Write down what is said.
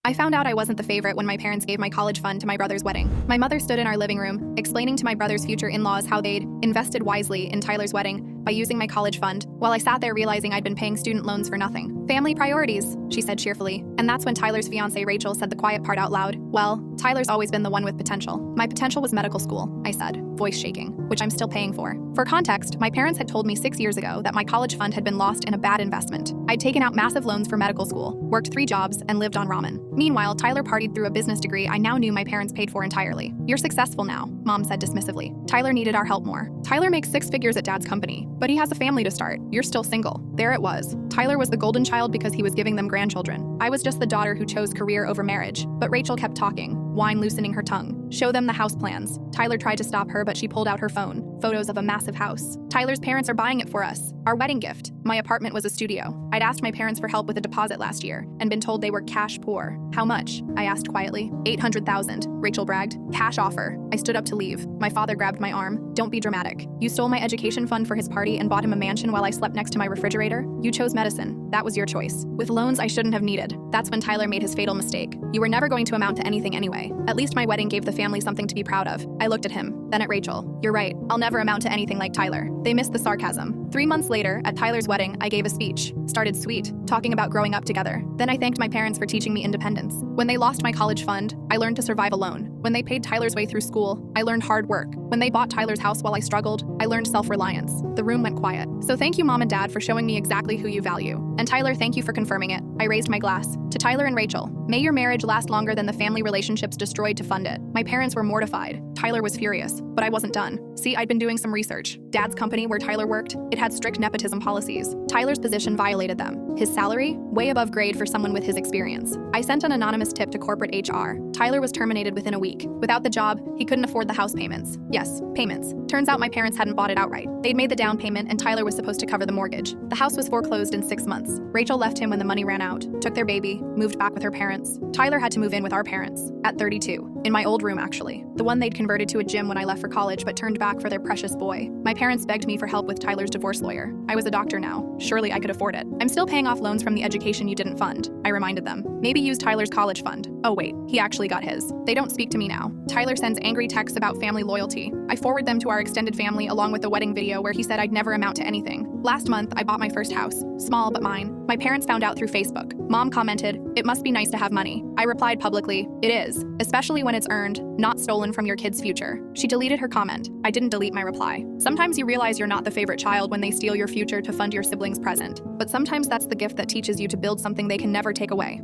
I found out I wasn't the favorite when my parents gave my college fund to my brother's wedding. My mother stood in our living room, explaining to my brother's future in-laws how they'd invested wisely in Tyler's wedding by using my college fund, while I sat there realizing I'd been paying student loans for nothing. Family priorities, she said cheerfully. And that's when Tyler's fiancée Rachel said the quiet part out loud. Well, Tyler's always been the one with potential. My potential was medical school, I said, voice shaking, which I'm still paying for. For context, my parents had told me 6 years ago that my college fund had been lost in a bad investment. I'd taken out massive loans for medical school, worked 3 jobs, and lived on ramen. Meanwhile, Tyler partied through a business degree I now knew my parents paid for entirely. You're successful now, Mom said dismissively. Tyler needed our help more. Tyler makes 6 figures at Dad's company, but he has a family to start. You're still single. There it was. Tyler was the golden child because he was giving them grandchildren. I was just the daughter who chose career over marriage. But Rachel kept talking, wine loosening her tongue. Show them the house plans. Tyler tried to stop her, but she pulled out her phone. Photos of a massive house. Tyler's parents are buying it for us. Our wedding gift. My apartment was a studio. I'd asked my parents for help with a deposit last year and been told they were cash poor. How much? I asked quietly. $800,000, Rachel bragged. Cash offer. I stood up to leave. My father grabbed my arm. Don't be dramatic. You stole my education fund for his party and bought him a mansion while I slept next to my refrigerator? You chose medicine. That was your choice. With loans I shouldn't have needed. That's when Tyler made his fatal mistake. You were never going to amount to anything anyway. At least my wedding gave the family something to be proud of. I looked at him, then at Rachel. You're right. I'll never amount to anything like Tyler. They missed the sarcasm. 3 months later, at Tyler's wedding, I gave a speech. Started sweet, talking about growing up together. Then I thanked my parents for teaching me independence. When they lost my college fund, I learned to survive alone. When they paid Tyler's way through school, I learned hard work. When they bought Tyler's house while I struggled, I learned self-reliance. The room went quiet. So thank you, Mom and Dad, for showing me exactly who you value. And Tyler, thank you for confirming it. I raised my glass. To Tyler and Rachel, may your marriage last longer than the family relationships destroyed to fund it. My parents were mortified. Tyler was furious, but I wasn't done. See, I'd been doing some research. Dad's company where Tyler worked, it had strict nepotism policies. Tyler's position violated them. His salary, way above grade for someone with his experience. I sent an anonymous tip to corporate HR. Tyler was terminated within a week. Without the job, he couldn't afford the house payments. Yes, payments. Turns out my parents hadn't bought it outright. They'd made the down payment and Tyler was supposed to cover the mortgage. The house was foreclosed in 6 months. Rachel left him when the money ran out, took their baby, moved back with her parents. Tyler had to move in with our parents. At 32. In my old room, actually. The one they'd converted to a gym when I left for college but turned back for their precious boy. My parents begged me for help with Tyler's divorce lawyer. I was a doctor now. Surely I could afford it. I'm still paying off loans from the education you didn't fund. I reminded them. Maybe use Tyler's college fund. Oh wait, he actually got his. They don't speak to me now. Tyler sends angry texts about family loyalty. I forward them to our extended family along with the wedding video where he said I'd never amount to anything. Last month, I bought my first house. Small but mine. My parents found out through Facebook. Mom commented, "It must be nice to have money." I replied publicly, "It is, especially when it's earned, not stolen from your kid's future." She deleted her comment. I didn't delete my reply. Sometimes you realize you're not the favorite child when they steal your future to fund your siblings' present. But sometimes that's the gift that teaches you to build something they can never take away.